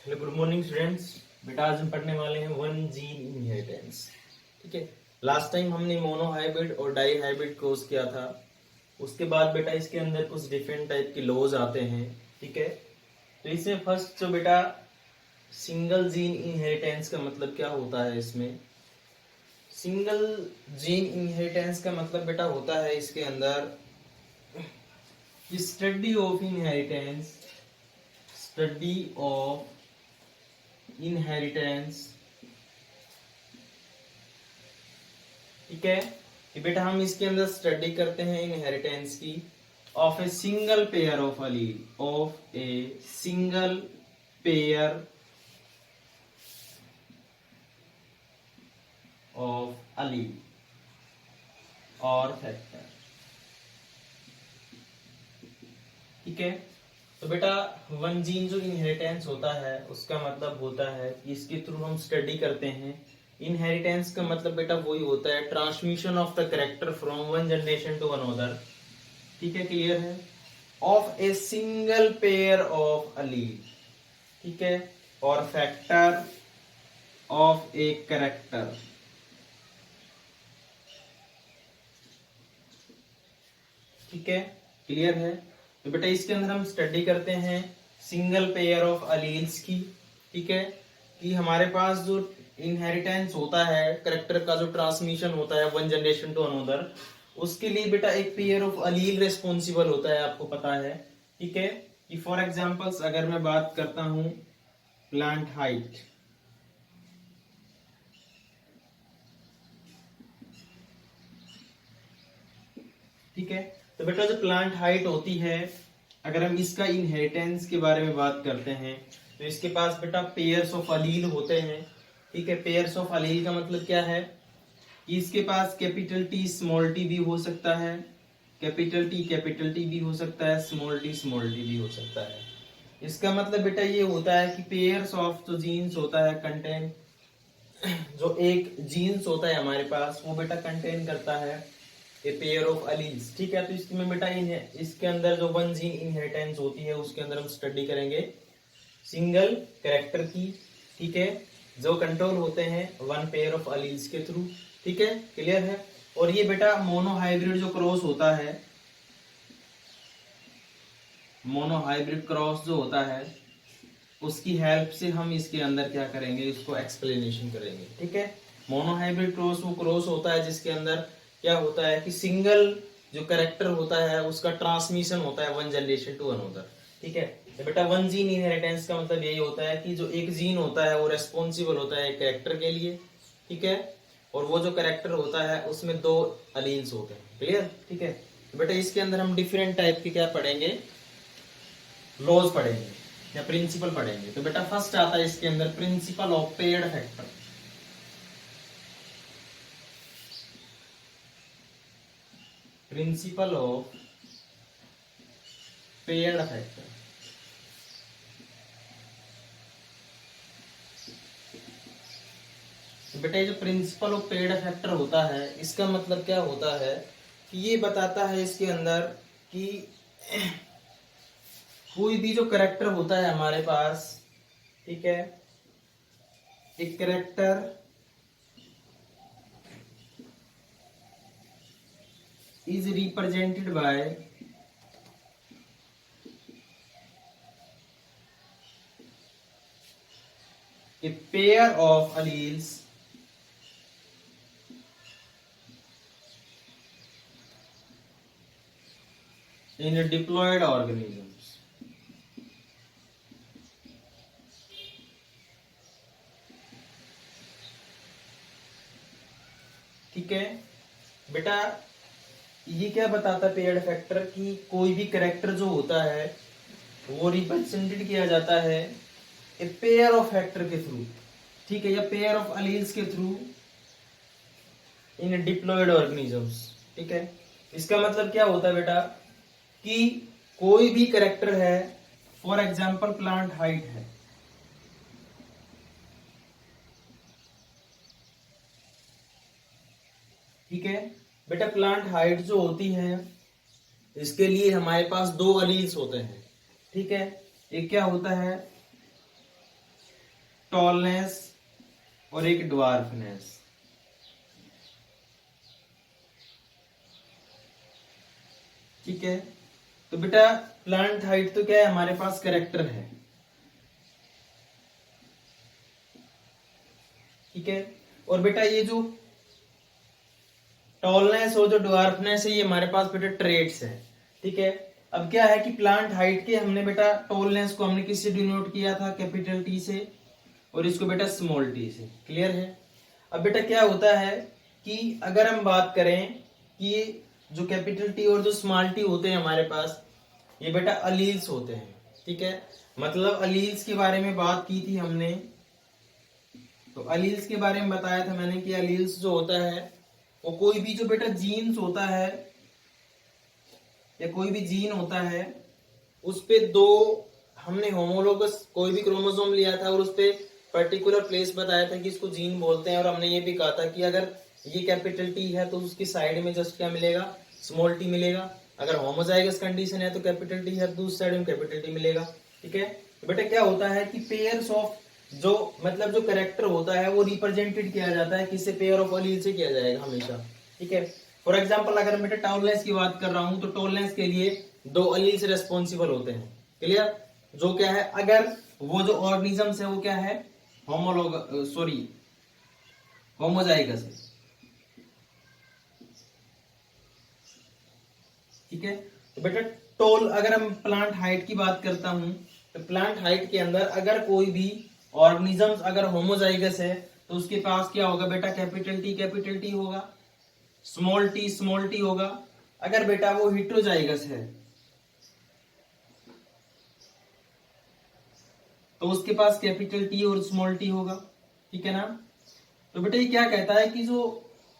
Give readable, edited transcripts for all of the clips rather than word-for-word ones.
Hello, good morning students. बेटा आज हम पढ़ने वाले हैं वन जीन इनहेरिटेंस। ठीक है। लास्ट टाइम हमने मोनो हाइब्रिड और डाई हाइब्रिड कोर्स किया था। उसके बाद बेटा इसके अंदर कुछ डिफरेंट टाइप के लॉज आते हैं। ठीक है। तो इसमें फर्स्ट जो बेटा सिंगल जीन इनहेरिटेंस का मतलब क्या होता है। इसमें सिंगल जीन इनहेरिटेंस का मतलब बेटा होता है इसके अंदर study of inheritance, study of inheritance. ठीक है कि बेटा हम इसके अंदर स्टडी करते हैं इनहेरिटेंस की of a single pair of allele, of a single pair of allele और फैक्टर। ठीक है। तो बेटा वन जीन जो इनहेरिटेंस होता है उसका मतलब होता है कि इसके थ्रू हम स्टडी करते हैं। इनहेरिटेंस का मतलब बेटा वही होता है transmission of the character from one generation to another. ठीक है, क्लियर है। Of a single pair of allele, ठीक है, और फैक्टर ऑफ ए कैरेक्टर। ठीक है, क्लियर है। तो बेटा इसके अंदर हम स्टडी करते हैं सिंगल पेयर ऑफ अलील्स की। ठीक है, कि हमारे पास जो इनहेरिटेंस होता है, कैरेक्टर का जो ट्रांसमिशन होता है वन जनरेशन टू अनदर, उसके लिए बेटा एक पेयर ऑफ अलील रेस्पॉन्सिबल होता है, आपको पता है। ठीक है, कि फॉर एग्जांपल्स अगर मैं बात करता हूं प्लांट हाइट, ठीक है, तो बेटा जो प्लांट हाइट होती है, अगर हम इसका इनहेरिटेंस के बारे में बात करते हैं तो इसके पास बेटा पेयर्स ऑफ अलील होते हैं। ठीक है, पेयर्स ऑफ अलील का मतलब क्या है कि इसके पास कैपिटल टी स्मॉल टी भी हो सकता है, कैपिटल टी भी हो सकता है, स्मॉल टी भी हो सकता है। इसका मतलब बेटा ये होता है कि पेयर्स ऑफ जो जीन्स होता है कंटेन, जो एक जीन्स होता है हमारे पास वो बेटा कंटेन करता है ए पेयर ऑफ अलील्स। ठीक है, तो इसमें बेटा इसके अंदर जो वन जीन इनहेरिटेंस होती है उसके अंदर हम स्टडी करेंगे सिंगल कैरेक्टर की। ठीक है, जो कंट्रोल होते हैं वन पेयर ऑफ अलील्स के थ्रू। ठीक है, क्लियर है। और ये बेटा मोनो हाइब्रिड जो क्रॉस होता है, मोनो हाइब्रिड क्रॉस जो होता है उसकी हेल्प से हम इसके अंदर क्या करेंगे, इसको एक्सप्लेनेशन करेंगे। ठीक है, मोनो हाइब्रिड क्रॉस वो क्रॉस होता है जिसके अंदर क्या होता है कि सिंगल जो कैरेक्टर होता है उसका ट्रांसमिशन होता है वन जनरेशन टू अनदर। ठीक है, तो बेटा वन जीन इनहेरिटेंस का मतलब यही होता है कि जो एक जीन होता है वो रेस्पॉन्सिबल होता है एक कैरेक्टर के लिए। ठीक है, और वो जो कैरेक्टर होता है उसमें दो अलील्स होते हैं। क्लियर। ठीक है, तो बेटा इसके अंदर हम डिफरेंट टाइप के क्या पढ़ेंगे, लॉज पढ़ेंगे या प्रिंसिपल पढ़ेंगे। तो बेटा फर्स्ट आता है इसके अंदर principle of paired factor. Principle of paired factor. तो बेटा ये जो प्रिंसिपल ऑफ पेयर्ड फैक्टर होता है इसका मतलब क्या होता है कि ये बताता है इसके अंदर कि कोई भी जो करेक्टर होता है हमारे पास, ठीक है, एक character is represented by a pair of alleles in a diploid organisms। ठीक है बेटा, ये क्या बताता है पेयर्ड फैक्टर कि कोई भी करेक्टर जो होता है वो रिप्रेजेंटेड किया जाता है ए पेयर ऑफ फैक्टर के थ्रू। ठीक है, या पेयर ऑफ अलील्स के थ्रू इन डिप्लॉयड ऑर्गेनिजम्स। ठीक है, इसका मतलब क्या होता है बेटा कि कोई भी करेक्टर है, फॉर एग्जांपल प्लांट हाइट है, ठीक है बेटा, प्लांट हाइट जो होती है इसके लिए हमारे पास दो अलील्स होते हैं। ठीक है, एक क्या होता है टॉलनेस और एक ड्वार्फनेस। ठीक है, तो बेटा प्लांट हाइट तो क्या है, हमारे पास कैरेक्टर है। ठीक है, और बेटा ये जो टॉलनेस और जो ड्वार्फनेस है ये हमारे पास बेटा ट्रेट्स है। ठीक है, अब क्या है कि प्लांट हाइट के हमने बेटा टॉलनेस को हमने किससे डिनोट किया था, कैपिटल टी से, और इसको बेटा स्मॉल टी से। क्लियर है। अब बेटा क्या होता है कि अगर हम बात करें कि जो कैपिटल टी और जो स्मॉल टी होते हैं हमारे पास, ये बेटा अलील्स होते हैं। ठीक है, मतलब अलील्स के बारे में बात की थी हमने, तो अलील्स के बारे में बताया था मैंने कि अलील्स जो होता है वो कोई भी जो बेटा जीन्स होता है या कोई भी जीन होता है उस पे दो हमने होमोलोगस कोई भी क्रोमोसोम लिया था और उस पे पर्टिकुलर प्लेस बताया था कि इसको जीन बोलते हैं, और हमने ये भी कहा था कि अगर ये कैपिटल टी है तो उसकी साइड में जस्ट क्या मिलेगा, स्मॉल टी मिलेगा। अगर होमोजाइगस कंडीशन है तो कैपिटल टी है तो उस साइड में कैपिटल टी मिलेगा। ठीक है, तो बेटा क्या होता है कि पेयर्स ऑफ जो मतलब जो कैरेक्टर होता है वो रिप्रेजेंटेड किया जाता है किससे, पेयर ऑफ अलील से किया जाएगा हमेशा। ठीक है, फॉर एग्जांपल अगर बेटा टॉलनेस की बात कर रहा हूं तो टॉलनेस के लिए दो अलील्स रेस्पॉन्सिबल होते हैं। क्लियर, जो क्या है, अगर वो जो ऑर्गेनिजम्स है वो क्या है, होमोजाइगस है। ठीक है, तो बेटा टोल अगर हम प्लांट हाइट की बात करता हूं तो प्लांट हाइट के अंदर अगर कोई भी ऑर्गेनिजम्स अगर होमोजाइगस है तो उसके पास क्या होगा बेटा, कैपिटल टी होगा, स्मॉल टी होगा। अगर बेटा वो हिट्रोजाइगस है तो उसके पास कैपिटल टी और स्मॉल टी होगा। ठीक है ना। तो बेटा ये क्या कहता है कि जो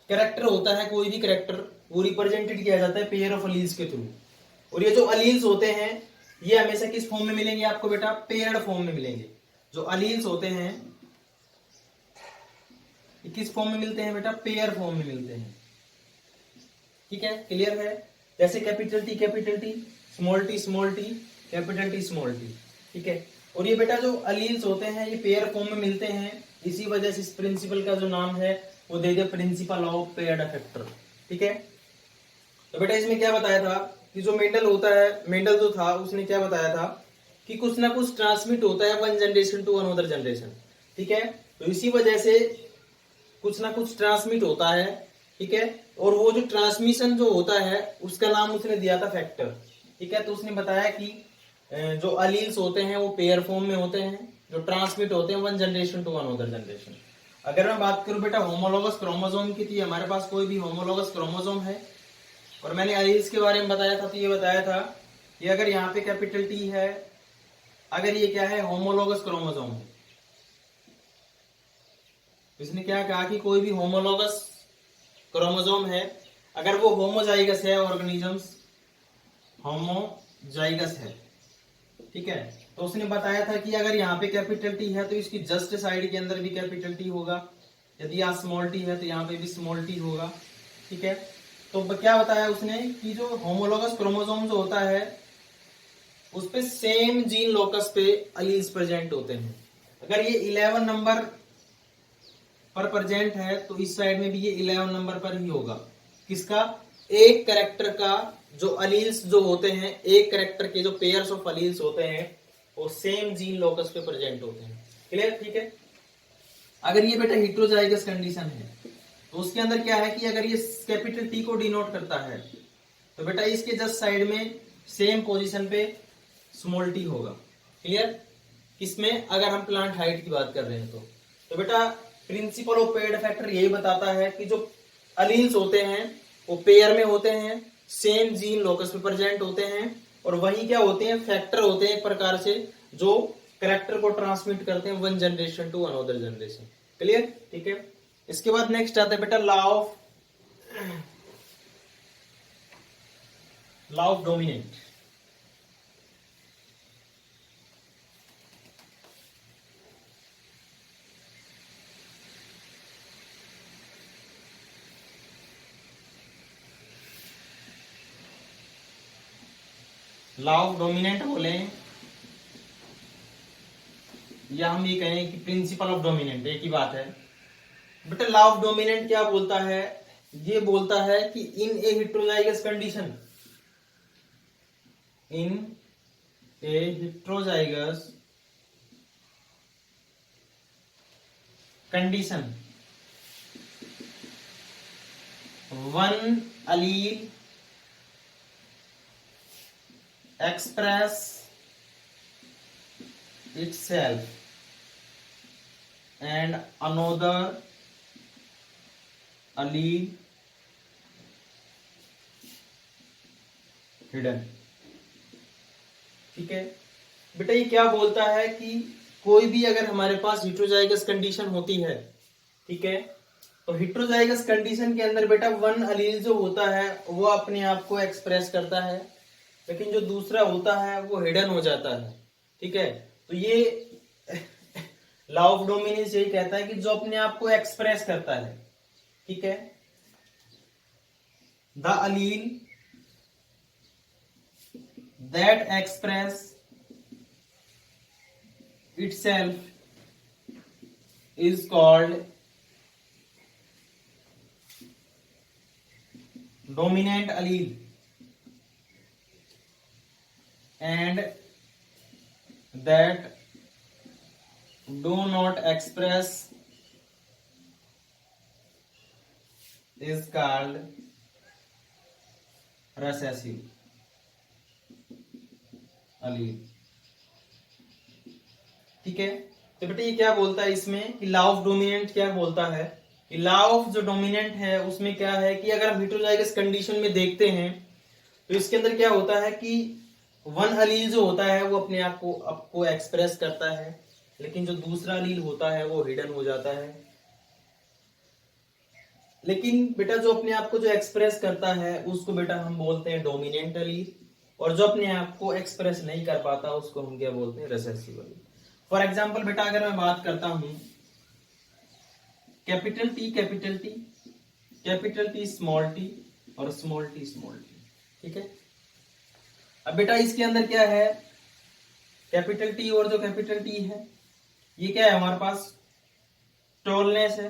कैरेक्टर होता है कोई भी कैरेक्टर वो रिप्रेजेंटेड किया जाता है पेयर ऑफ अलील्स के थ्रू, और ये जो अलील्स होते हैं ये हमेशा किस फॉर्म में मिलेंगे आपको बेटा, पेयर्ड फॉर्म में मिलेंगे। जो अलील्स होते हैं ये किस फॉर्म में मिलते हैं बेटा, पेयर फॉर्म में मिलते हैं। ठीक है, क्लियर है। जैसे capital T small T capital T small T. ठीक है, और ये बेटा जो अलील्स होते हैं ये पेयर फॉर्म में मिलते हैं, इसी वजह से इस प्रिंसिपल का जो नाम है वो दे दिया प्रिंसिपल ऑफ पेयर्ड फैक्टर। ठीक है, तो बेटा इसमें क्या बताया था कि जो मेंडल होता है, मेंडल जो था उसने क्या बताया था कि कुछ ना कुछ ट्रांसमिट होता है one generation to another generation. ठीक है, तो इसी वजह से कुछ ना कुछ ट्रांसमिट होता है। ठीक है, और वो जो ट्रांसमिशन जो होता है उसका नाम उसने दिया था फैक्टर। ठीक है, तो उसने बताया कि जो अलील्स होते हैं वो पेयर फॉर्म में होते हैं, जो ट्रांसमिट होते हैं one generation to another generation. अगर मैं बात करूं बेटा होमोलोगस क्रोमोसोम की, तो हमारे पास कोई भी होमोलोगस क्रोमोसोम है, और मैंने अलील्स के बारे में बताया था तो ये बताया था कि अगर यहाँ पे कैपिटल टी है, अगर ये क्या है होमोलोगस क्रोमोसोम है, इसने क्या कहा कि कोई भी होमोलोगस क्रोमोसोम है, अगर वो होमोजाइगस है, ऑर्गेनिजम्स होमोजाइगस है। ठीक है, तो उसने बताया था कि अगर यहाँ पे कैपिटल टी है तो इसकी जस्ट साइड के अंदर भी कैपिटल टी होगा, यदि यहाँ स्मॉल टी है तो यहाँ पे भी स्मॉल टी होगा। ठीक है, तो क्या बताया उसने कि जो होमोलोगस क्रोमोसोम जो होता है उस पे सेम जीन लोकस पे अलील्स प्रेजेंट होते हैं। अगर ये 11 नंबर पर प्रेजेंट है तो इस साइड में भी ये 11 नंबर पर ही होगा। किसका, एक कैरेक्टर का जो अलील्स जो होते हैं, एक कैरेक्टर के जो पेयर्स ऑफ अलील्स होते हैं वो सेम जीन लोकस पे प्रेजेंट होते हैं। क्लियर, ठीक है। अगर ये बेटा हिट्रोजाइगस कंडीशन है तो उसके अंदर क्या है कि अगर ये कैपिटल टी को डिनोट करता है तो बेटा इसके जस्ट साइड में सेम पोजीशन पे स्मॉल टी होगा। क्लियर, किसमें, अगर हम प्लांट हाइट की बात कर रहे हैं तो बेटा प्रिंसिपल ऑफ पेयर्ड फैक्टर यही बताता है कि जो अलील्स होते हैं वो पेयर में होते हैं, सेम जीन लोकस पे प्रेजेंट होते हैं, और वही क्या होते हैं, फैक्टर होते हैं एक प्रकार से जो कैरेक्टर को ट्रांसमिट करते हैं one generation to another generation. Clear, ठीक है। इसके बाद नेक्स्ट आता है बेटा law of dominant. Law of dominant बोले या हम ये कहें कि प्रिंसिपल ऑफ डोमिनेंट, एक ही बात है। बेटा लॉ ऑफ डोमिनेंट क्या बोलता है? ये बोलता है कि in a heterozygous condition, in a heterozygous condition one allele express itself and another allele hidden। ठीक है बेटा, ये क्या बोलता है कि कोई भी अगर हमारे पास हेट्रोजाइगस कंडीशन होती है, ठीक है, तो हेट्रोजाइगस कंडीशन के अंदर बेटा वन अलील जो होता है वो अपने आप को एक्सप्रेस करता है, लेकिन जो दूसरा होता है वो हिडन हो जाता है। ठीक है, तो ये लॉ ऑफ डोमिनेंस यही कहता है कि जो अपने आप को एक्सप्रेस करता है, ठीक है, the allele that express itself is called dominant allele and that do not express is called recessive allele। ठीक है, तो बेटा ये क्या बोलता है इसमें कि लॉ ऑफ डोमिनेंट क्या बोलता है कि लॉ ऑफ जो डोमिनेंट है उसमें क्या है कि अगर हम हेट्रोजाइगस कंडीशन में देखते हैं तो इसके अंदर क्या होता है कि वन अलील जो होता है वो अपने आप को एक्सप्रेस करता है, लेकिन जो दूसरा अलील होता है वो हिडन हो जाता है। लेकिन बेटा जो अपने आप को जो एक्सप्रेस करता है उसको बेटा हम बोलते हैं डोमिनेंट अलील, और जो अपने आप को एक्सप्रेस नहीं कर पाता उसको हम क्या बोलते हैं, रिसेसिव अलील। फॉर एग्जाम्पल बेटा अगर मैं बात करता हूं capital T capital T capital T small T और स्मॉल टी स्मॉल टी, ठीक है। अब बेटा इसके अंदर क्या है, कैपिटल टी और जो कैपिटल टी है ये क्या है हमारे पास, टॉलनेस है,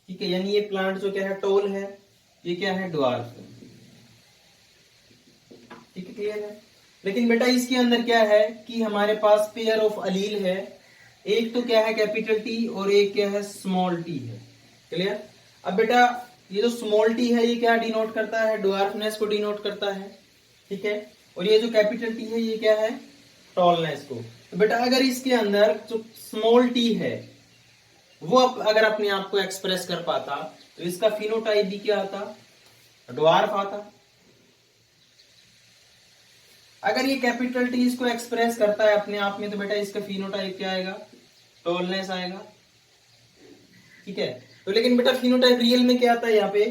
ठीक है, यानी ये प्लांट जो क्या है टॉल है, ये क्या है ड्वार्फ है, ठीक है, क्लियर है। लेकिन बेटा इसके अंदर क्या है कि हमारे पास पेयर ऑफ अलील है, एक तो क्या है कैपिटल टी और एक क्या है स्मॉल टी है, क्लियर। अब बेटा ये जो स्मॉल टी है ये क्या डिनोट करता है, ड्वार्फनेस को डिनोट करता है, ठीक है, और ये जो कैपिटल टी है ये क्या है, टॉलनेस को। तो बेटा अगर इसके अंदर जो स्मॉल टी है वो अगर अपने आप को एक्सप्रेस कर पाता तो इसका फिनोटाइप भी क्या आता, ड्वार्फ आता। अगर ये कैपिटल टी इसको एक्सप्रेस करता है अपने आप में तो बेटा इसका फिनोटाइप क्या आएगा, टॉलनेस आएगा, ठीक है। तो लेकिन बेटा फिनोटाइप रियल में क्या आता है, यहाँ पे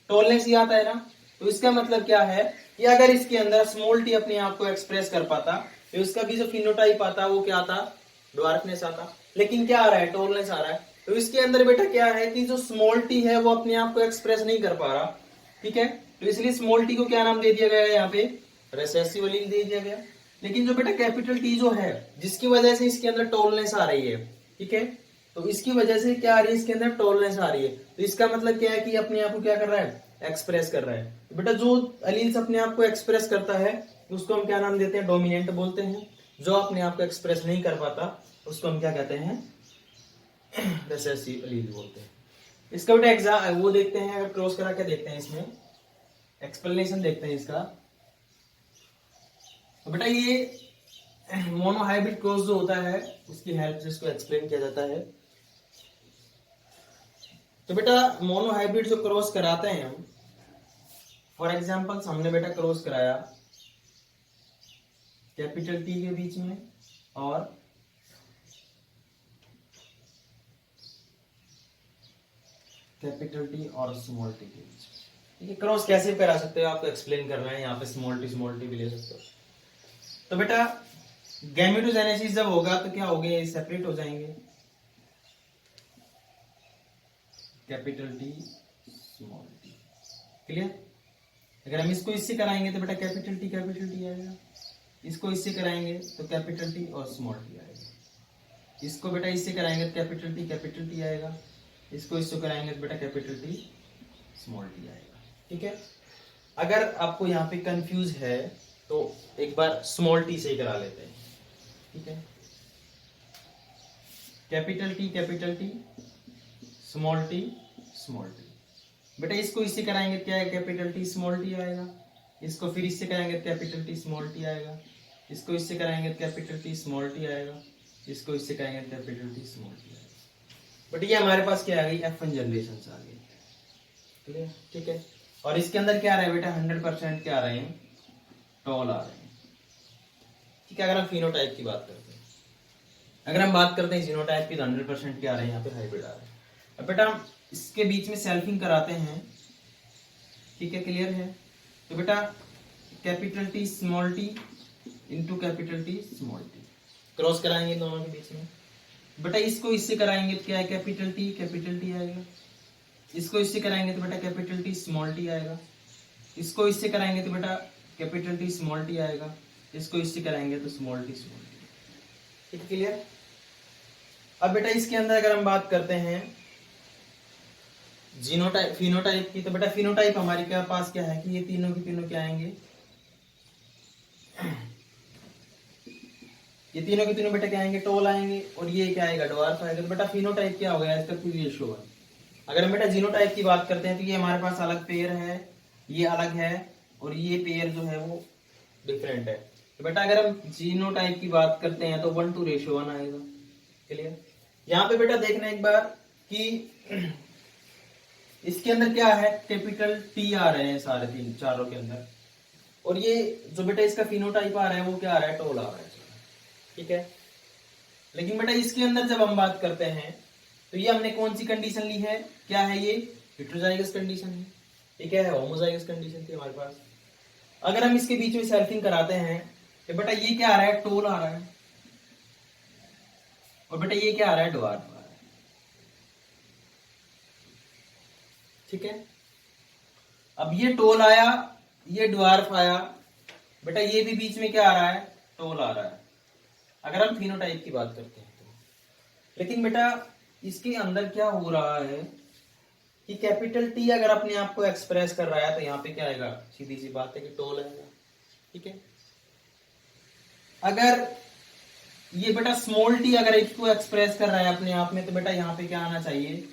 टॉलनेस ही आता है ना। तो इसका मतलब क्या है कि अगर इसके अंदर स्मॉल टी अपने आप को एक्सप्रेस कर पाता तो इसका भी जो फिनोटाइप आता वो क्या आता, ड्वार्फनेस आता। लेकिन क्या आ रहा है, टॉलनेस आ रहा है। तो इसके अंदर बेटा क्या है कि जो स्मॉल टी है वो अपने आप को एक्सप्रेस नहीं कर पा रहा, ठीक है, तो इसलिए स्मॉल टी को क्या नाम दे दिया गया है, यहाँ पे रिसेसिव अलील दे दिया गया। लेकिन जो बेटा कैपिटल टी जो है जिसकी वजह से इसके अंदर टॉलनेस आ रही है, ठीक है, तो इसकी वजह से क्या आ रही है, इसके अंदर टॉलनेस आ रही है, तो इसका मतलब क्या है कि अपने आप को क्या कर रहा है, एक्सप्रेस कर रहा है। तो बेटा जो अलील्स अपने आप को एक्सप्रेस करता है उसको हम क्या नाम देते हैं, डोमिनेंट बोलते हैं। जो अपने आप को एक्सप्रेस नहीं कर पाता उसको हम क्या कहते हैं, रिसेसिव अलील बोलते हैं। इसका बेटा एग्जाम वो देखते हैं, अगर क्रॉस करा के देखते हैं, इसमें एक्सप्लेनेशन देखते हैं इसका। तो बेटा ये मोनोहाइब्रिड क्रॉस जो होता है उसकी हेल्प से इसको एक्सप्लेन किया जाता है। तो बेटा मोनोहाइब्रिड जो क्रॉस कराते हैं हम, फॉर एग्जांपल हमने बेटा क्रॉस कराया कैपिटल टी के बीच में और कैपिटल टी और स्मॉल टी के बीच में, ठीक है। क्रॉस कैसे करा सकते हो आपको एक्सप्लेन करना है, यहाँ पे स्मॉल टी भी ले सकते हो। तो बेटा गैमेटोजेनेसिस जब होगा तो क्या होगा, ये सेपरेट हो जाएंगे, capital T small T, clear. अगर हम इसको इससे कराएंगे तो बेटा कैपिटल टी आएगा, इसको इससे कराएंगे तो कैपिटल टी और स्मॉल टी आएगा, इसको बेटा इससे कराएंगे तो कैपिटल टी आएगा, इसको इससे कराएंगे तो बेटा कैपिटल टी स्मॉल टी आएगा। ठीक है, अगर आपको यहाँ पे कंफ्यूज है तो एक बार स्मॉल टी से ही करा लेते हैं। ठीक है, कैपिटल टी स्मॉल टी बेटा इसको इससे कराएंगे क्या है, कैपिटल टी स्मॉल टी आएगा, इसको फिर इससे कराएंगे कैपिटल टी स्मॉल टी आएगा, इसको इससे कराएंगे कैपिटल टी स्मॉल टी आएगा, इसको इससे कराएंगे कैपिटल टी स्मॉल टी आएगा। बट ये हमारे पास क्या आ गई, F1 जनरेशन आ गई। क्लियर? ठीक है, और इसके अंदर क्या आ रहा है बेटा, 100% क्या आ रहे हैं, टॉल आ रहे हैं। ठीक है, अगर हम फिनोटाइप की बात करते हैं, अगर हम बात करते हैं जीनोटाइप की तो 100% क्या आ रहे हैं, यहाँ पे हाइब्रिड आ रहे हैं। अब बेटा हम इसके बीच में सेल्फिंग कराते हैं। ठीक है, क्लियर है? तो बेटा capital T small T into capital T small T cross कराएंगे दोनों के बीच में। बेटा इसको इससे कराएंगे तो क्या है, कैपिटल टी आएगा, इसको इससे कराएंगे तो बेटा कैपिटल टी स्मॉल टी आएगा, इसको इससे कराएंगे तो बेटा कैपिटल टी स्मॉल टी आएगा, इसको इससे कराएंगे तो स्मॉल टी। ठीक है, क्लियर? अब बेटा इसके अंदर अगर हम बात करते हैं जीनोटाइप फिनोटाइप की, तो बेटा फिनोटाइप हमारे क्या पास क्या है कि ये तीनों के तीनों क्या आएंगे, ये तीनों के तीनों बेटा क्या आएंगे, टोल आएंगे, और ये क्या आएगा, ड्वार्फ आएगा। तो बेटा फिनोटाइप क्या हो गया, इसका कोई रेशियो है। अगर हम बेटा जीनोटाइप की बात करते हैं तो ये हमारे पास अलग पेयर है, ये अलग है, और ये पेयर जो है वो डिफरेंट है। तो बेटा अगर हम जीनोटाइप की बात करते हैं तो 1:1 आएगा। क्लियर? यहाँ पे बेटा देखना एक बार कि इसके अंदर क्या है, कैपिटल टी आ रहे हैं सारे तीन चारों के अंदर, और ये जो बेटा इसका फिनोटाइप आ रहा है वो क्या आ रहा है, टोल आ रहा है। ठीक है, लेकिन बेटा इसके अंदर जब हम बात करते हैं तो ये हमने कौन सी कंडीशन ली है, क्या है ये, हेटेरोजाइगस कंडीशन है। ठीक है, होमोजाइगस कंडीशन थी हमारे पास। अगर हम इसके बीच में सेल्फिंग कराते हैं तो बेटा ये क्या आ रहा है, टोल आ रहा है, और बेटा ये क्या आ रहा है, ड्वार्फ आ रहा है। ठीक है, अब ये टोल आया, ये ड्वार्फ आया, बेटा ये भी बीच में क्या आ रहा है, टोल आ रहा है, अगर हम फिनोटाइप की बात करते हैं तो। लेकिन बेटा इसके अंदर क्या हो रहा है कि कैपिटल टी अगर अपने आप को एक्सप्रेस कर रहा है तो यहाँ पे क्या आएगा, सीधी सी बात है कि टोल आएगा। ठीक है, अगर ये बेटा स्मॉल टी अगर इसको एक्सप्रेस कर रहा है अपने आप में तो बेटा यहाँ पे क्या आना चाहिए,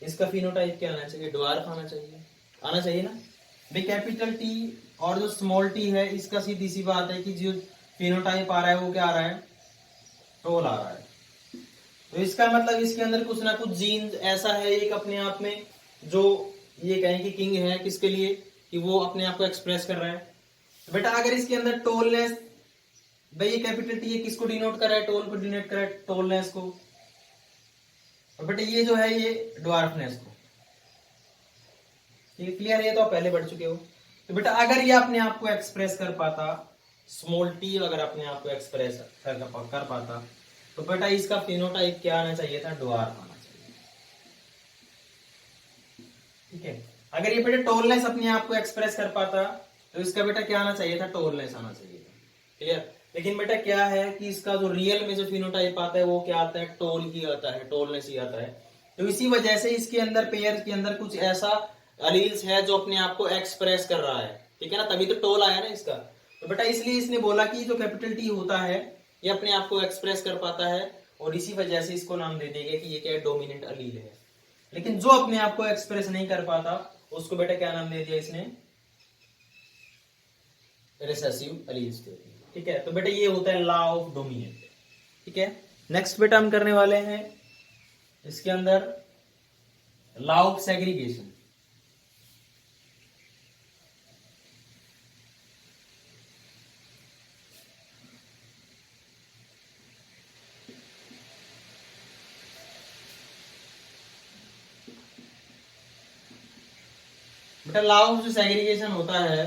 इसका फिनोटाइप क्या आना चाहिए, ड्वार्फ आना चाहिए, आना चाहिए ना भाई। कैपिटल टी और जो स्मॉल टी है इसका सीधी सी बात है कि जो फिनोटाइप आ रहा है वो क्या आ रहा है, टोल आ रहा है। तो इसका मतलब इसके अंदर कुछ ना कुछ जीन ऐसा है एक अपने आप में जो ये कहें कि किंग है किसके लिए, कि वो अपने आप को एक्सप्रेस कर रहा है। तो बेटा अगर इसके अंदर टोलनेस, भाई ये कैपिटल टी है किसको डिनोट कर रहा है, टोल को डिनोट कर रहा है, टोलनेस को, और बेटा ये जो है ये ड्वार्फनेस को। ये क्लियर है, तो आप पहले बढ़ चुके हो। तो बेटा अगर ये अपने आप को एक्सप्रेस कर पाता, स्मॉल टी अगर अपने आप को एक्सप्रेस कर पाता तो बेटा इसका फिनोटाइप क्या आना चाहिए था, ड्वार्फ आना चाहिए। ठीक है, अगर ये बेटा टोलनेस अपने आप को एक्सप्रेस कर पाता तो इसका बेटा क्या आना चाहिए था, टोलनेस आना चाहिए था। क्लियर? लेकिन बेटा क्या है कि इसका जो रियल में जो फिनोटाइप आता है वो क्या आता है, टोल ही आता है, टोलनेस ही आता है। तो इसी वजह से इसके अंदर पेयर के अंदर कुछ ऐसा अलील्स है जो अपने आप को एक्सप्रेस कर रहा है। ठीक है ना, तभी तो टोल आया ना इसका। तो बेटा इसलिए इसने बोला कि जो कैपिटल टी होता है ये अपने आप को एक्सप्रेस कर पाता है, और इसी वजह से इसको नाम दे देंगे कि ये क्या है, डोमिनेंट अलील है। लेकिन जो अपने आप को एक्सप्रेस नहीं कर पाता उसको बेटा क्या नाम दे दिया इसने, रिसेसिव अलील्स दे दिया। ठीक है, तो बेटा ये होता है लॉ ऑफ डोमिनेंट। ठीक है, नेक्स्ट बेटा हम करने वाले हैं इसके अंदर लॉ ऑफ सेग्रीगेशन। बेटा लॉ ऑफ जो सेग्रीगेशन होता है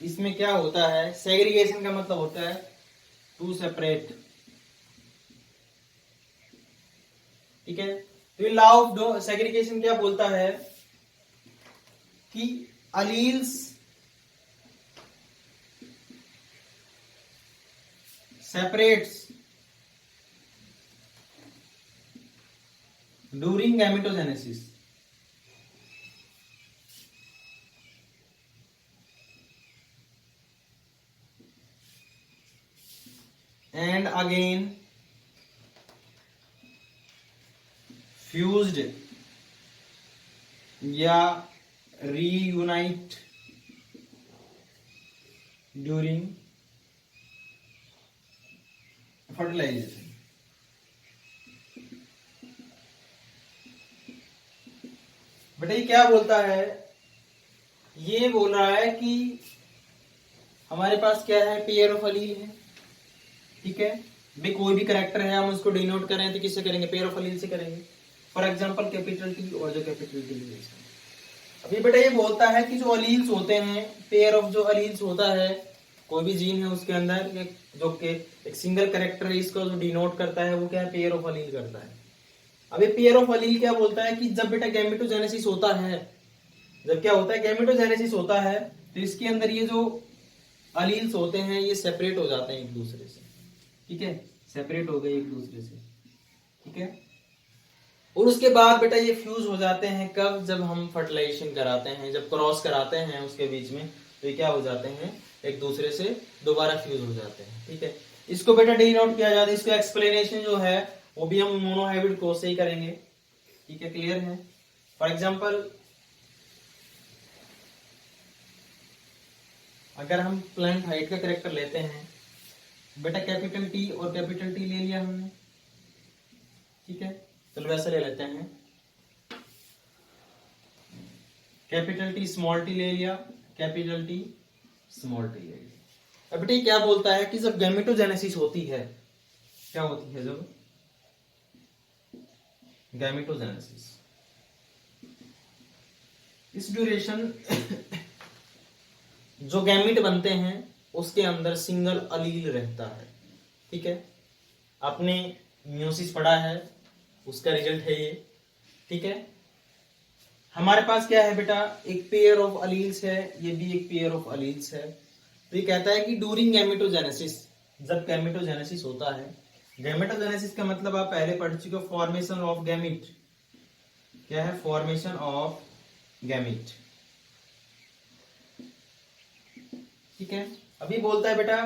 इसमें क्या होता है, सेग्रीगेशन का मतलब होता है टू सेपरेट। ठीक है, तो ये लॉ ऑफ सेग्रीगेशन क्या बोलता है कि alleles separates during gametogenesis, and again fused या रीयूनाइट ड्यूरिंग फर्टिलाइजेशन। बेटा ये क्या बोलता है, ये बोल रहा है कि हमारे पास क्या है, पेयर ऑफ अलील है, ठीक है भाई। कोई भी कैरेक्टर है हम उसको डिनोट करें तो किससे करेंगे, पेयर ऑफ अलील से करेंगे। फॉर एग्जांपल कैपिटल टी और जो कैपिटल टी है। अभी बेटा ये बोलता है कि जो अलील्स होते हैं, पेयर ऑफ जो अलील्स होता है, कोई भी जीन है उसके अंदर जो के एक सिंगल कैरेक्टर है, इसको जो डिनोट करता है वो क्या है, पेयर ऑफ अलील करता है। अब ये पेयर ऑफ अलील क्या बोलता है कि जब बेटा गैमेटोजेनेसिस होता है, जब क्या होता है, गैमेटोजेनेसिस होता है, तो इसके अंदर ये जो अलील्स होते हैं ये सेपरेट हो जाते हैं एक दूसरे से, ठीक है, सेपरेट हो गए एक दूसरे से, ठीक है। और उसके बाद बेटा ये फ्यूज हो जाते हैं कब, जब हम फर्टिलाइजेशन कराते हैं, जब क्रॉस कराते हैं उसके बीच में, तो ये क्या हो जाते हैं, एक दूसरे से दोबारा फ्यूज हो जाते हैं, ठीक है। इसको बेटा डिनोट किया जाता है, इसका एक्सप्लेनेशन जो है वो भी हम मोनोहाइब्रिड क्रॉस से ही करेंगे, ठीक है, क्लियर है। फॉर एग्जांपल अगर हम प्लांट हाइट का कैरेक्टर लेते हैं, बेटा कैपिटल टी और कैपिटल टी ले लिया हमने, ठीक है, चलो वैसे ले लेते हैं, कैपिटल टी स्मॉल टी ले लिया, कैपिटल टी स्मॉल टी ले लिया। अब बेटा क्या बोलता है कि जब गैमेटोजेनेसिस होती है, क्या होती है, जब गैमेटोजेनेसिस, इस ड्यूरेशन जो गैमेट बनते हैं उसके अंदर सिंगल अलील रहता है, ठीक है। आपने म्यूसिस पढ़ा है, उसका रिजल्ट है ये, ठीक है। हमारे पास क्या है बेटा, एक पेयर ऑफ अलील्स है, ये भी एक पेयर ऑफ अलील्स है। तो ये कहता है कि ड्यूरिंग गैमेटोजेनेसिस, जब गैमेटोजेनेसिस होता है, गैमेटोजेनेसिस का मतलब आप पहले पढ़ चुके हो, फॉर्मेशन ऑफ गैमेट, क्या है, फॉर्मेशन ऑफ गैमेट, ठीक है। अभी बोलता है बेटा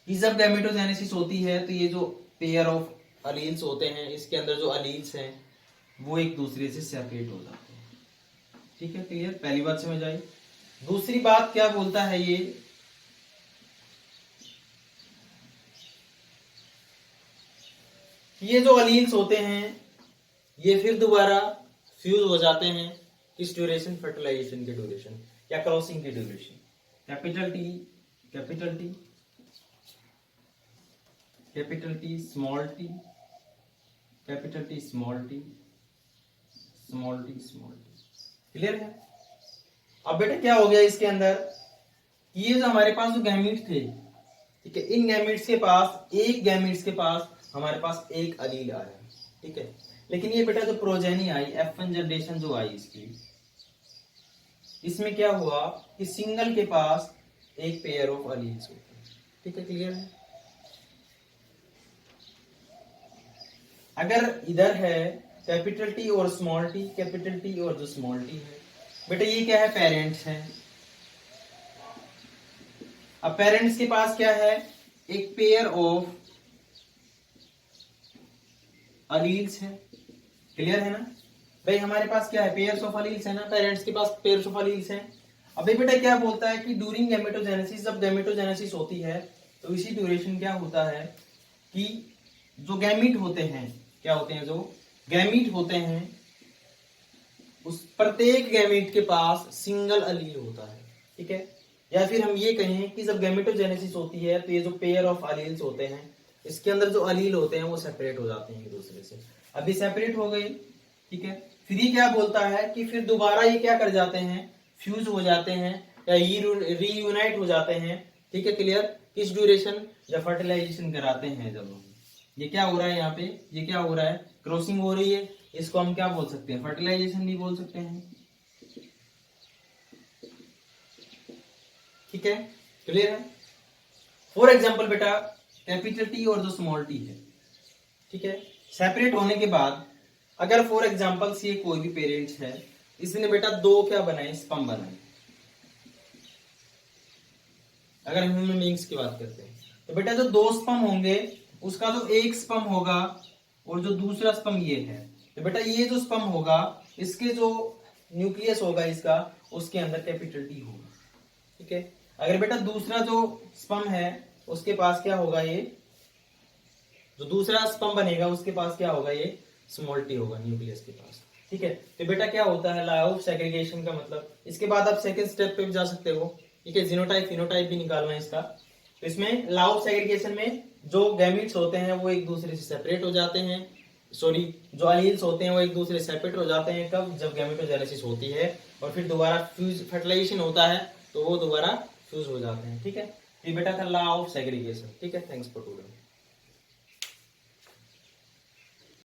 कि जब गैमेटोजेनेसिस होती है तो ये जो पेयर ऑफ अलील्स होते हैं, इसके अंदर जो अलील्स हैं वो एक दूसरे से सेपरेट हो जाते हैं, ठीक है, क्लियर, पहली बात समझ आई। दूसरी बात क्या बोलता है ये जो अलील्स होते हैं ये फिर दोबारा फ्यूज हो जाते हैं, किस ड्यूरेशन, फर्टिलाइजेशन के ड्यूरेशन या क्रॉसिंग की duration. Capital T, capital T, capital T small T, capital T small T, small T small T, clear है। अब बेटा क्या हो गया इसके अंदर, ये जो हमारे पास जो गैमीट्स थे, ठीक है, इन गैमीट्स के पास, एक गैमीट्स के पास हमारे पास एक अलील आया, ठीक है। लेकिन ये बेटा जो प्रोजेनी आई, F1 जनरेशन जो आई इसकी, इसमें क्या हुआ कि सिंगल के पास एक पेयर ऑफ अलील्स होते हैं, ठीक है, क्लियर है। अगर इधर है कैपिटल टी और स्मॉल टी, कैपिटल टी और जो स्मॉल टी है, बेटा ये क्या है, पेरेंट्स हैं। अब पेरेंट्स के पास क्या है, एक पेयर ऑफ अलील्स है, क्लियर है ना भाई। हमारे पास क्या है, पेयर्स ऑफ अलील्स है ना, पेरेंट्स के पास पेयर्स ऑफ अलील्स हैं। अभी बेटा क्या बोलता है कि ड्यूरिंग गैमेटोजेनेसिस, जब गैमेटोजेनेसिस होती है तो इसी ड्यूरेशन क्या होता है कि जो गैमीट होते हैं, क्या होते हैं, जो गैमीट होते हैं, उस प्रत्येक गैमीट के पास सिंगल अलील होता है, ठीक है। या फिर हम ये कहें कि जब गैमेटोजेनेसिस होती है तो ये जो पेयर ऑफ अलील्स होते हैं, इसके अंदर जो अलील होते हैं वो सेपरेट हो जाते हैं एक दूसरे से। अभी सेपरेट हो गए, ठीक है। फिर ये क्या बोलता है कि फिर दोबारा ये क्या कर जाते हैं, फ्यूज हो जाते हैं या रीयूनाइट हो जाते हैं, ठीक है, क्लियर। किस ड्यूरेशन, जब फर्टिलाइजेशन कराते हैं, जब ये क्या हो रहा है यहाँ पे, ये क्या हो रहा है, क्रॉसिंग हो रही है, इसको हम क्या बोल सकते हैं, फर्टिलाइजेशन भी बोल सकते हैं, ठीक है, क्लियर है। फॉर एग्जाम्पल बेटा कैपिटल टी और जो स्मॉल टी है, ठीक है, सेपरेट होने के बाद अगर फॉर एग्जांपल ये कोई भी पेरेंट्स है, इसने बेटा दो क्या बनाए, स्पर्म बनाए। अगर हम ह्यूमन बीइंग्स की बात करते हैं तो बेटा जो दो स्पर्म होंगे उसका जो एक स्पर्म होगा और जो दूसरा स्पर्म ये है, तो बेटा ये जो स्पर्म होगा इसके जो न्यूक्लियस होगा इसका, उसके अंदर कैपिटल टी होगा। ठीक है। अगर बेटा दूसरा जो स्पर्म है उसके पास क्या होगा, ये जो दूसरा स्पर्म बनेगा उसके पास क्या होगा, ये स्मॉल टी होगा न्यूक्लियस के पास। ठीक है। तो बेटा क्या होता है लॉ ऑफ सेग्रीगेशन का मतलब। इसके बाद आप सेकंड स्टेप पे भी जा सकते हो। ठीक है। जीनोटाइप फिनोटाइप भी निकालना है इसका। तो इसमें लॉ ऑफ सेग्रीगेशन में जो गैमीट्स होते हैं वो एक दूसरे से सेपरेट हो जाते हैं, सॉरी जो एलील्स होते हैं वो एक दूसरे से सेपरेट हो जाते हैं। कब? जब गैमेटोजेनेसिस होती है और फिर दोबारा फ्यूज फर्टिलाइजेशन होता है तो वो दोबारा फ्यूज हो जाते हैं। ठीक है। ये बेटा था लॉ ऑफ सेग्रीगेशन। ठीक है। Thanks for today.